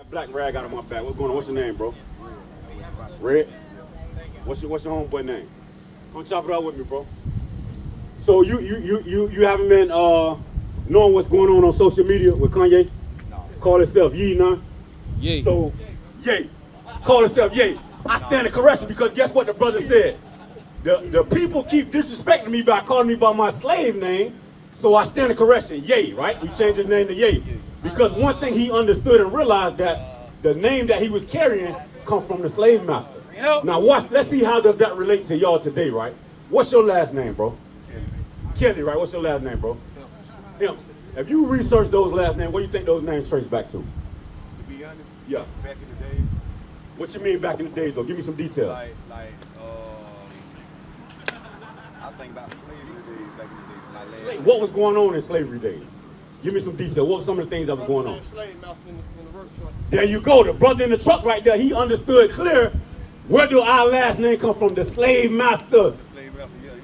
black rag out of my back. What's going on? What's your name, bro? Red. What's your homeboy name? Come chop it out with me, bro. So you haven't been knowing what's going on social media with Kanye? No. Call himself Ye, nah? Yay. So, Yay. Call himself Yay. I stand in correction because guess what the brother said? The people keep disrespecting me by calling me by my slave name, so I stand in correction. Yay, right? He changed his name to Yay. Because one thing he understood and realized that the name that he was carrying comes from the slave master. Now watch, let's see how does that relate to y'all today, right? What's your last name, bro? Kelly, right? What's your last name, bro? Imps. If you research those last names, what do you think those names trace back to? To be honest, yeah. Back in the day. What you mean back in the days, though? Give me some details. I think about slavery days back in the day. What was going on in slavery days? Give me some detail. What were some of the things that was going on? There you go. The brother in the truck right there, he understood clear. Where do our last name come from? The slave masters.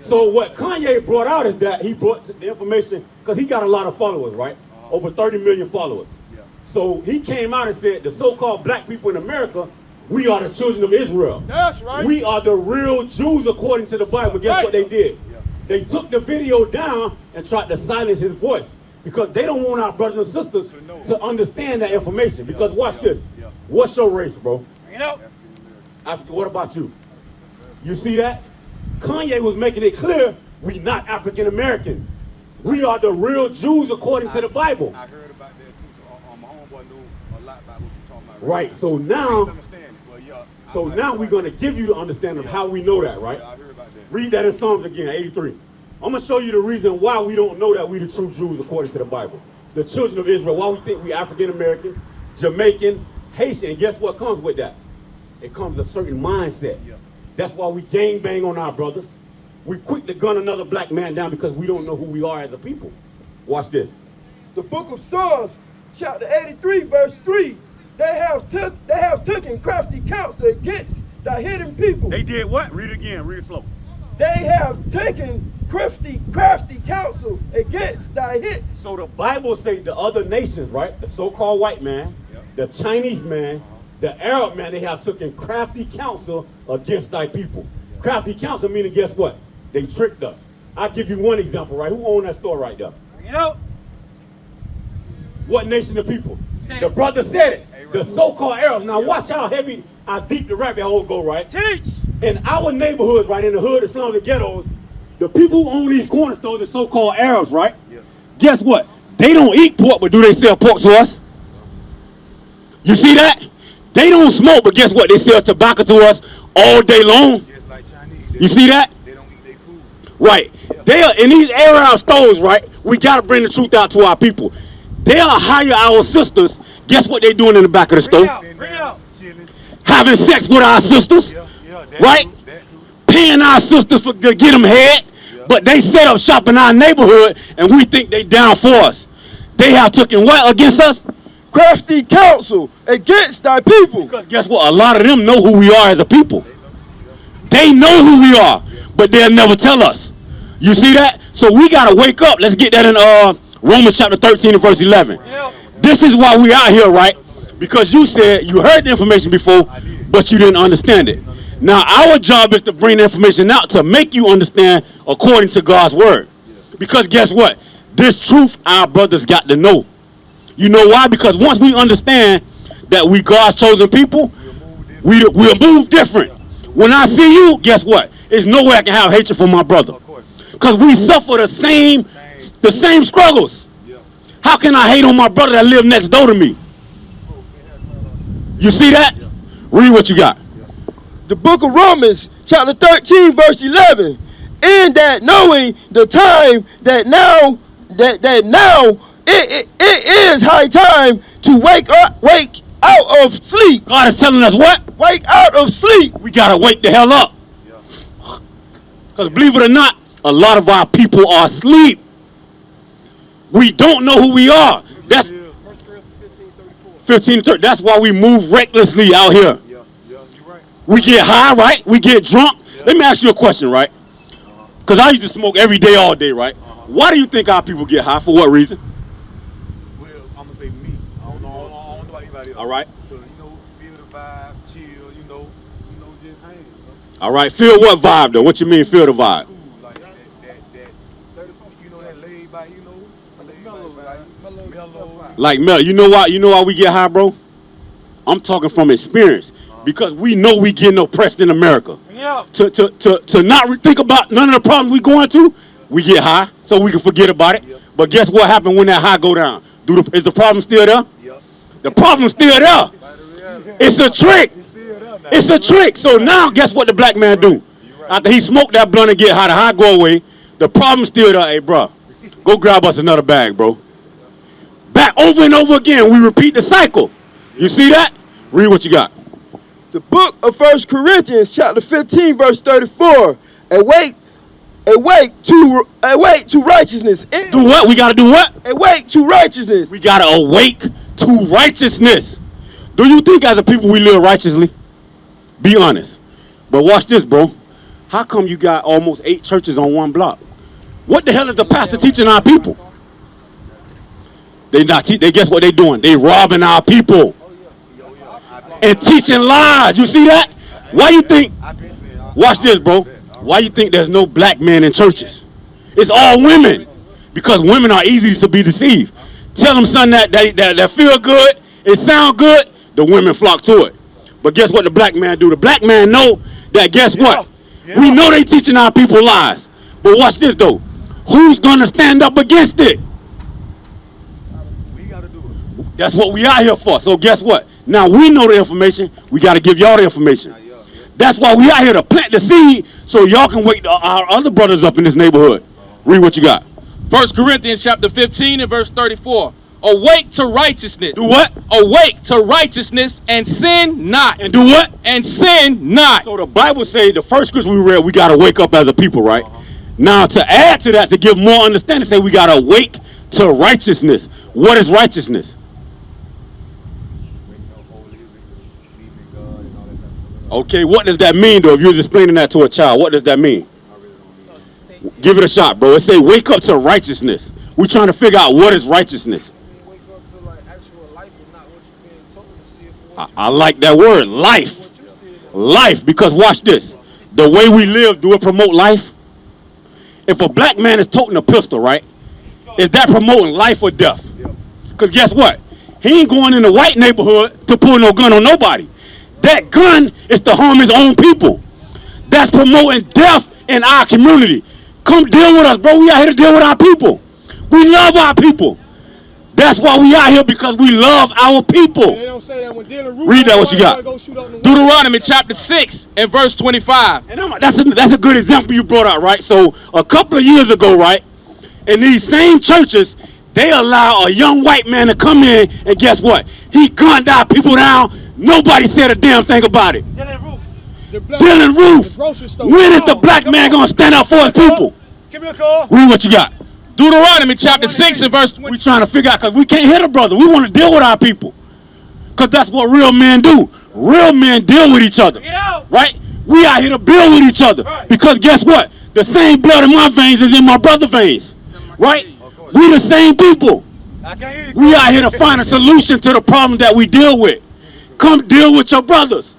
So what Kanye brought out is that he brought the information, because he got a lot of followers, right? Over 30 million followers. Yeah. So he came out and said, the so-called black people in America, we are the children of Israel. That's right. We are the real Jews according to the Bible. Guess what they did? Yeah. They took the video down and tried to silence his voice because they don't want our brothers and sisters to understand that information. Because watch this. What's your race, bro? You know. What about you? You see that? Kanye was making it clear we not African American. We are the real Jews according to the Bible. I heard about that too. My homeboy knew a lot about what you're talking about. Right. So now we're going to give you the understanding of how we know that, right? Yeah, I heard about that. Read that in Psalms again, 83. I'm going to show you the reason why we don't know that we the true Jews according to the Bible. The children of Israel, why we think we African American, Jamaican, Haitian. And guess what comes with that? It comes a certain mindset. Yeah. That's why we gang bang on our brothers. We quick to gun another black man down because we don't know who we are as a people. Watch this. The book of Psalms, chapter 83, verse 3. They have taken crafty counsel against the hidden people. They did what? Read it again. Read it slow. They have taken crafty counsel against thy hit. So the Bible says the other nations, right? The so-called white man, the Chinese man, the Arab man, they have taken crafty counsel against thy people. Crafty counsel meaning, guess what? They tricked us. I'll give you one example, right? Who owned that store right there? You know. What nation of people? The brother said it. The so-called Arabs. Now watch how heavy, how deep the rabbit hole go, right? Teach. In our neighborhoods, right, in the hood, the slums, the ghettos, the people who own these corner stores, the so-called Arabs, right? Yeah. Guess what? They don't eat pork, but do they sell pork to us? You see that? They don't smoke, but guess what? They sell tobacco to us all day long. Just like Chinese. You see that? They don't eat their food. Right. They are in these Arab stores, right? We got to bring the truth out to our people. They'll hire our sisters. Guess what they doing in the back of the store? Bring it out. Having sex with our sisters, right? Paying our sisters to get them head, but they set up shop in our neighborhood, and we think they down for us. They have taken what against us? Crafty counsel against thy people. Because guess what? A lot of them know who we are as a people. They know who we are, but they'll never tell us. You see that? So we got to wake up. Let's get that in Romans chapter 13 and verse 11. This is why we out here, right? Because you said you heard the information before, but you didn't understand it. Now, our job is to bring the information out to make you understand according to God's word. Because guess what? This truth our brothers got to know. You know why? Because once we understand that we God's chosen people, we'll move different. When I see you, guess what? There's no way I can have hatred for my brother. Because we suffer the same struggles. How can I hate on my brother that live next door to me? You see that? Read what you got. The book of Romans, chapter 13, verse 11. In that knowing the time that now it is high time to wake out of sleep. God is telling us what? Wake out of sleep. We gotta wake the hell up. Because believe it or not, a lot of our people are asleep. We don't know who we are. That's 15:30. That's why we move recklessly out here. Yeah, you're right. We get high, right? We get drunk. Let me ask you a question, right? Because I used to smoke every day, all day, right? Why do you think our people get high? For what reason? Well, I'm going to say me. I don't know about anybody else. All right. So vibe, chill, just hang. All right, feel what vibe though? What you mean feel the vibe? Cool, like that laid back, mellow. Like Mel, you know why we get high, bro? I'm talking from experience. Because we know we getting oppressed in America. Yeah. To not think about none of the problems we going through, we get high so we can forget about it. Yep. But guess what happened when that high go down? Is the problem still there? Yep. The problem's still there. It's a trick. It's a trick. So now guess what the black man do? After he smoked that blunt and get high, the high go away, the problem's still there. Hey, bro, go grab us another bag, bro. Back over and over again, we repeat the cycle. You see that? Read what you got. The book of 1 Corinthians, chapter 15, verse 34. Awake to righteousness. Do what? We got to do what? Awake to righteousness. We got to awake to righteousness. Do you think as a people we live righteously? Be honest. But watch this, bro. How come you got almost 8 churches on one block? What the hell is the pastor teaching our people? They guess what they doing? They robbing our people. And teaching lies. You see that? Why you think? Watch this, bro. Why you think there's no black men in churches? It's all women. Because women are easy to be deceived. Tell them something that feel good, it sound good, the women flock to it. But guess what the black man do? The black man know that guess what? Yeah. We know they teaching our people lies. But watch this though. Who's gonna stand up against it? We gotta do it. That's what we out here for. So guess what? Now we know the information. We got to give y'all the information. That's why we out here to plant the seed so y'all can wake our other brothers up in this neighborhood. Read what you got. 1 Corinthians chapter 15 and verse 34. Awake to righteousness. Do what? Awake to righteousness and sin not. And do what? And sin not. So the Bible say the first scripture we read, we got to wake up as a people, right? Now to add to that, to give more understanding, say we got to wake to righteousness. What is righteousness? Okay, what does that mean though? If you was explaining that to a child, what does that mean? Give it a shot, bro. It say wake up to righteousness. We're trying to figure out what is righteousness. Wake up to like actual life and not what you're being told to see it for what I like that word, life. Life, because watch this. The way we live, do it promote life? If a black man is toting a pistol, right? Is that promoting life or death? Because guess what? He ain't going in a white neighborhood to pull no gun on nobody. That gun is to harm his own people. That's promoting death in our community. Come deal with us, bro. We out here to deal with our people. We love our people. That's why we out here, because we love our people. They don't say that when read that what you got. Deuteronomy chapter 6 and verse 25. And that's a good example you brought out, right? So a couple of years ago, right, in these same churches, they allow a young white man to come in, and guess what? He gunned our people down. Nobody said a damn thing about it. Dylan Roof. When is the black man going to stand up for his people? Give me a call. Read what you got. Deuteronomy chapter 6 and verse 20. We trying to figure out, because we can't hit a brother. We want to deal with our people. Because that's what real men do. Real men deal with each other. Right? We out here to build with each other. Because guess what? The same blood in my veins is in my brother's veins. Right? We the same people. We out here to find a solution to the problem that we deal with. Come deal with your brothers.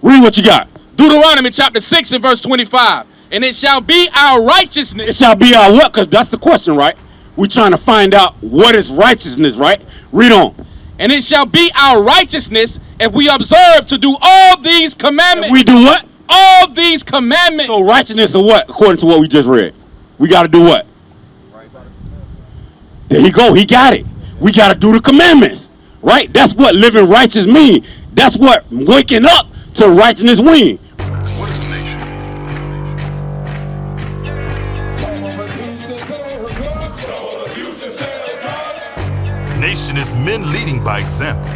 Read what you got. Deuteronomy chapter 6 and verse 25. And it shall be our righteousness. It shall be our what? Because that's the question, right? We're trying to find out what is righteousness, right? Read on. And it shall be our righteousness if we observe to do all these commandments. If we do what? All these commandments. So righteousness is what? According to what we just read. We got to do what? There you go. He got it. We got to do the commandments. Right? That's what living righteous means. That's what waking up to righteousness means. What is the nation? Nation is men leading by example.